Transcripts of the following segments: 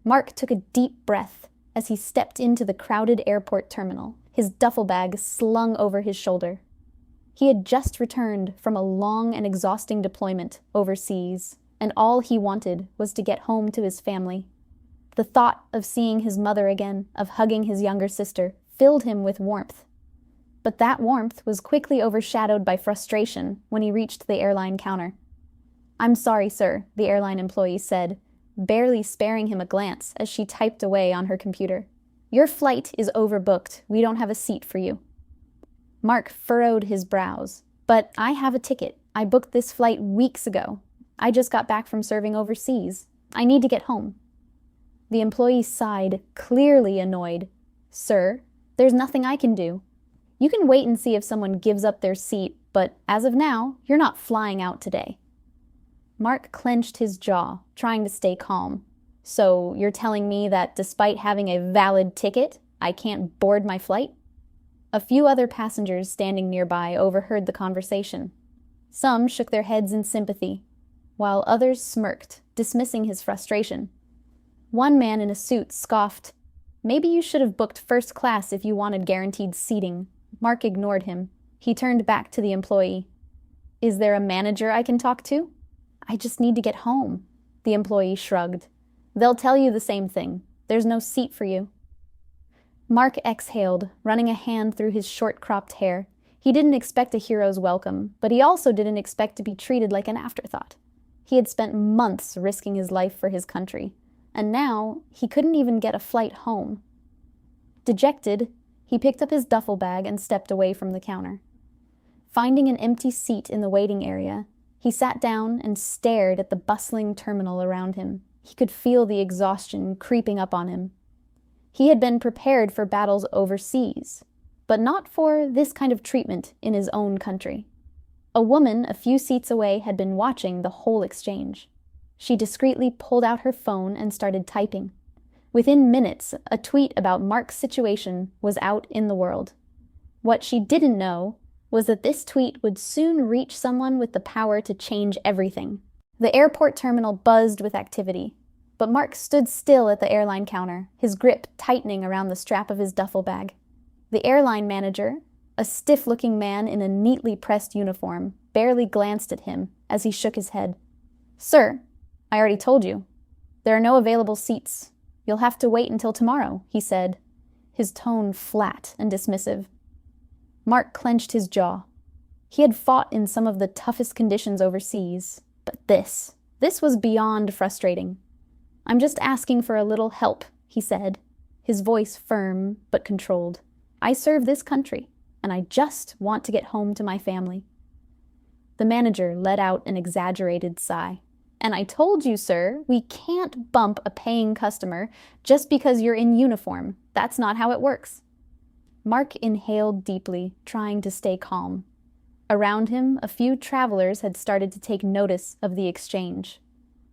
Mark took a deep breath as he stepped into the crowded airport terminal, his duffel bag slung over his shoulder. He had just returned from a long and exhausting deployment overseas, and all he wanted was to get home to his family. The thought of seeing his mother again, of hugging his younger sister, filled him with warmth. But that warmth was quickly overshadowed by frustration when he reached the airline counter. "I'm sorry, sir," the airline employee said, barely sparing him a glance as she typed away on her computer. "Your flight is overbooked. We don't have a seat for you." Mark furrowed his brows. "But I have a ticket. I booked this flight weeks ago. I just got back from serving overseas. I need to get home." The employee sighed, clearly annoyed. "Sir, there's nothing I can do. You can wait and see if someone gives up their seat, but as of now, you're not flying out today." Mark clenched his jaw, trying to stay calm. "So you're telling me that despite having a valid ticket, I can't board my flight?" A few other passengers standing nearby overheard the conversation. Some shook their heads in sympathy, while others smirked, dismissing his frustration. One man in a suit scoffed, "Maybe you should have booked first class if you wanted guaranteed seating." Mark ignored him. He turned back to the employee. "Is there a manager I can talk to?" "I just need to get home." The employee shrugged. "They'll tell you the same thing. There's no seat for you." Mark exhaled, running a hand through his short-cropped hair. He didn't expect a hero's welcome, but he also didn't expect to be treated like an afterthought. He had spent months risking his life for his country, and now he couldn't even get a flight home. Dejected, he picked up his duffel bag and stepped away from the counter. Finding an empty seat in the waiting area, he sat down and stared at the bustling terminal around him. He could feel the exhaustion creeping up on him. He had been prepared for battles overseas, but not for this kind of treatment in his own country. A woman a few seats away had been watching the whole exchange. She discreetly pulled out her phone and started typing. Within minutes, a tweet about Mark's situation was out in the world. What she didn't know was that this tweet would soon reach someone with the power to change everything. The airport terminal buzzed with activity, but Mark stood still at the airline counter, his grip tightening around the strap of his duffel bag. The airline manager, a stiff-looking man in a neatly pressed uniform, barely glanced at him as he shook his head. "Sir, I already told you. There are no available seats. You'll have to wait until tomorrow," he said, his tone flat and dismissive. Mark clenched his jaw. He had fought in some of the toughest conditions overseas, but this was beyond frustrating. "I'm just asking for a little help," he said, his voice firm but controlled. "I serve this country, and I just want to get home to my family." The manager let out an exaggerated sigh. "And I told you, sir, we can't bump a paying customer just because you're in uniform. That's not how it works." Mark inhaled deeply, trying to stay calm. Around him, a few travelers had started to take notice of the exchange.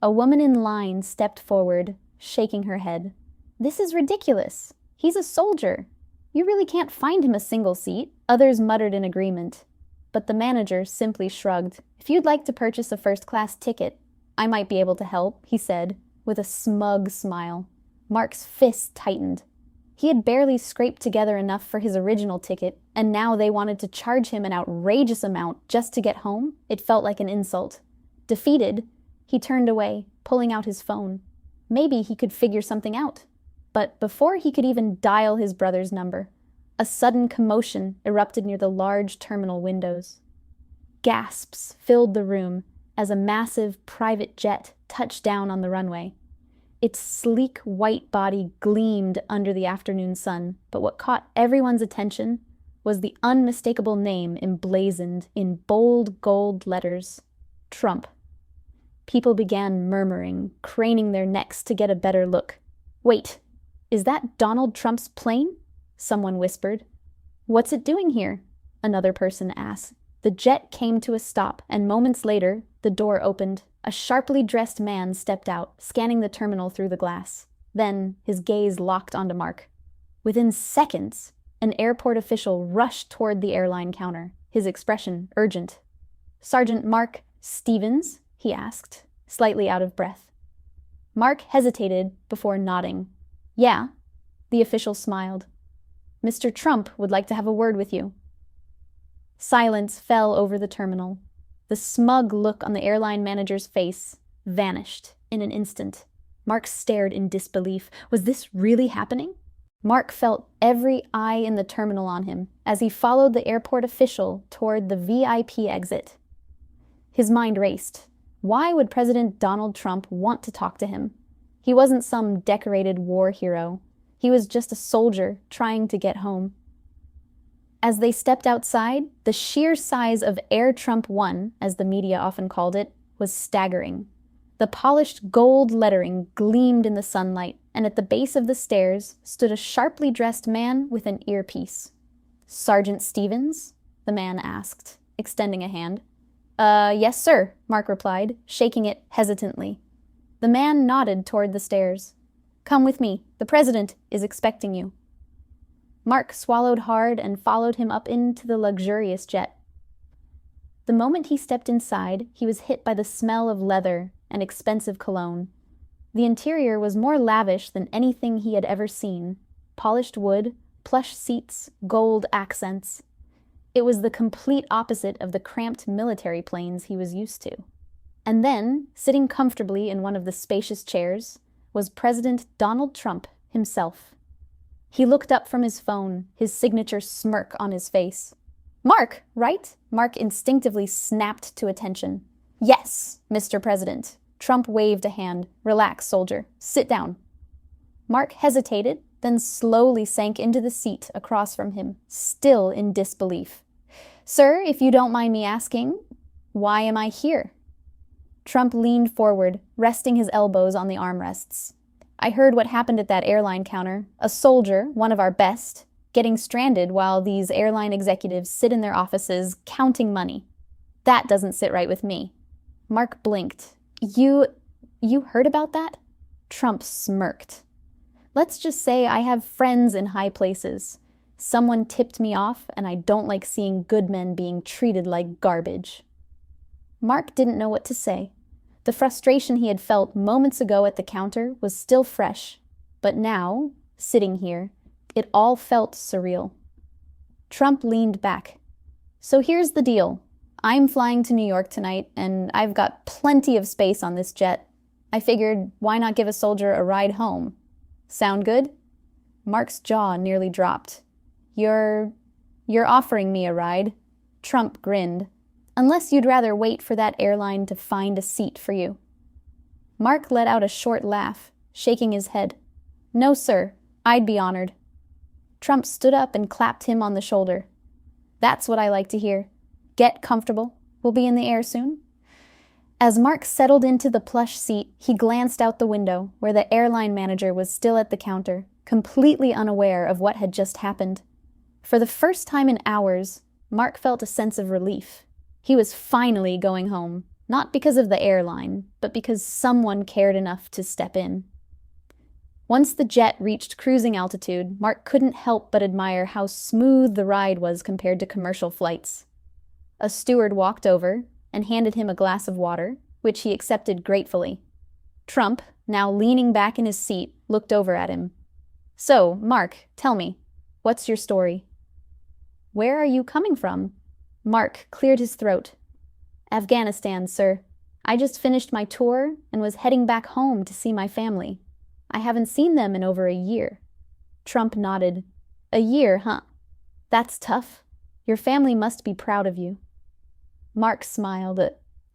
A woman in line stepped forward, shaking her head. "This is ridiculous. He's a soldier. You really can't find him a single seat." Others muttered in agreement, but the manager simply shrugged. "If you'd like to purchase a first-class ticket, I might be able to help," he said, with a smug smile. Mark's fist tightened. He had barely scraped together enough for his original ticket, and now they wanted to charge him an outrageous amount just to get home. It felt like an insult. Defeated, he turned away, pulling out his phone. Maybe he could figure something out. But before he could even dial his brother's number, a sudden commotion erupted near the large terminal windows. Gasps filled the room as a massive private jet touched down on the runway. Its sleek white body gleamed under the afternoon sun, but what caught everyone's attention was the unmistakable name emblazoned in bold gold letters: Trump. People began murmuring, craning their necks to get a better look. "Wait, is that Donald Trump's plane?" someone whispered. "What's it doing here?" another person asked. The jet came to a stop, and moments later, the door opened. A sharply dressed man stepped out, scanning the terminal through the glass. Then, his gaze locked onto Mark. Within seconds, an airport official rushed toward the airline counter, his expression urgent. "Sergeant Mark Stevens?" he asked, slightly out of breath. Mark hesitated before nodding. Yeah, the official smiled. Mr. Trump would like to have a word with you. Silence fell over the terminal. The smug look on the airline manager's face vanished in an instant. Mark stared in disbelief. Was this really happening? Mark felt every eye in the terminal on him as he followed the airport official toward the VIP exit. His mind raced. Why would President Donald Trump want to talk to him? He wasn't some decorated war hero. He was just a soldier trying to get home. As they stepped outside, the sheer size of Air Trump 1, as the media often called it, was staggering. The polished gold lettering gleamed in the sunlight, and at the base of the stairs stood a sharply dressed man with an earpiece. Sergeant Stevens? The man asked, extending a hand. Yes, sir, Mark replied, shaking it hesitantly. The man nodded toward the stairs. Come with me. The president is expecting you. Mark swallowed hard and followed him up into the luxurious jet. The moment he stepped inside, he was hit by the smell of leather and expensive cologne. The interior was more lavish than anything he had ever seen. Polished wood, plush seats, gold accents. It was the complete opposite of the cramped military planes he was used to. And then, sitting comfortably in one of the spacious chairs, was President Donald Trump himself. He looked up from his phone, his signature smirk on his face. Mark, right? Mark instinctively snapped to attention. Yes, Mr. President. Trump waved a hand. Relax, soldier. Sit down. Mark hesitated, then slowly sank into the seat across from him, still in disbelief. Sir, if you don't mind me asking, why am I here? Trump leaned forward, resting his elbows on the armrests. I heard what happened at that airline counter. A soldier, one of our best, getting stranded while these airline executives sit in their offices counting money. That doesn't sit right with me. Mark blinked. You heard about that? Trump smirked. Let's just say I have friends in high places. Someone tipped me off, and I don't like seeing good men being treated like garbage. Mark didn't know what to say. The frustration he had felt moments ago at the counter was still fresh, but now, sitting here, it all felt surreal. Trump leaned back. So here's the deal. I'm flying to New York tonight, and I've got plenty of space on this jet. I figured, why not give a soldier a ride home? Sound good? Mark's jaw nearly dropped. You're offering me a ride? Trump grinned. Unless you'd rather wait for that airline to find a seat for you. Mark let out a short laugh, shaking his head. No, sir. I'd be honored. Trump stood up and clapped him on the shoulder. That's what I like to hear. Get comfortable. We'll be in the air soon. As Mark settled into the plush seat, he glanced out the window, where the airline manager was still at the counter, completely unaware of what had just happened. For the first time in hours, Mark felt a sense of relief. He was finally going home, not because of the airline, but because someone cared enough to step in. Once the jet reached cruising altitude, Mark couldn't help but admire how smooth the ride was compared to commercial flights. A steward walked over and handed him a glass of water, which he accepted gratefully. Trump, now leaning back in his seat, looked over at him. So, Mark, tell me, what's your story? Where are you coming from? Mark cleared his throat. Afghanistan, sir. I just finished my tour and was heading back home to see my family. I haven't seen them in over a year. Trump nodded. A year, huh? That's tough. Your family must be proud of you. Mark smiled.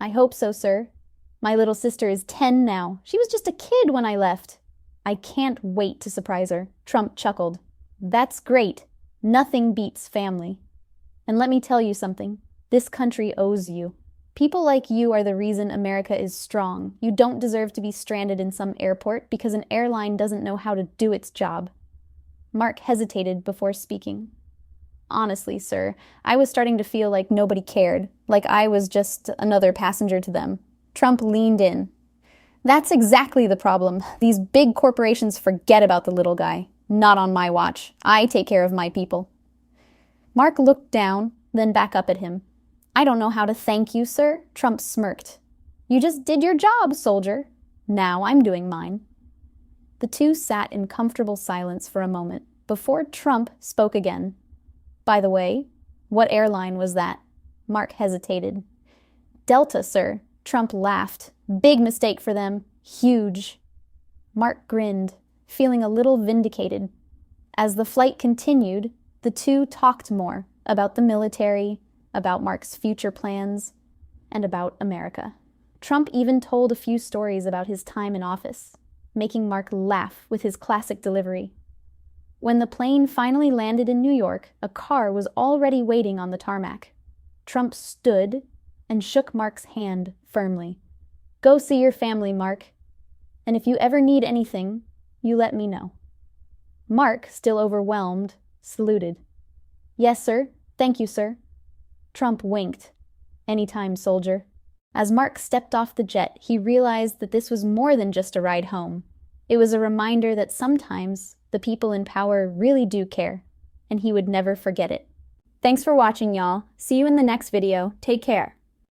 I hope so, sir. My little sister is 10 now. She was just a kid when I left. I can't wait to surprise her. Trump chuckled. That's great. Nothing beats family. And let me tell you something. This country owes you. People like you are the reason America is strong. You don't deserve to be stranded in some airport because an airline doesn't know how to do its job. Mark hesitated before speaking. Honestly, sir, I was starting to feel like nobody cared, like I was just another passenger to them. Trump leaned in. That's exactly the problem. These big corporations forget about the little guy. Not on my watch. I take care of my people. Mark looked down, then back up at him. I don't know how to thank you, sir. Trump smirked. You just did your job, soldier. Now I'm doing mine." The two sat in comfortable silence for a moment before Trump spoke again. "By the way, what airline was that?" Mark hesitated. "Delta, sir." Trump laughed. "Big mistake for them. Huge." Mark grinned, feeling a little vindicated. As the flight continued, the two talked more about the military, about Mark's future plans, and about America. Trump even told a few stories about his time in office, making Mark laugh with his classic delivery. When the plane finally landed in New York, a car was already waiting on the tarmac. Trump stood and shook Mark's hand firmly. "Go see your family, Mark. And if you ever need anything, you let me know." Mark, still overwhelmed, saluted. "Yes, sir. Thank you, sir." Trump winked. "Anytime, soldier." As Mark stepped off the jet, he realized that this was more than just a ride home. It was a reminder that sometimes the people in power really do care, and he would never forget it. Thanks for watching, y'all. See you in the next video. Take care.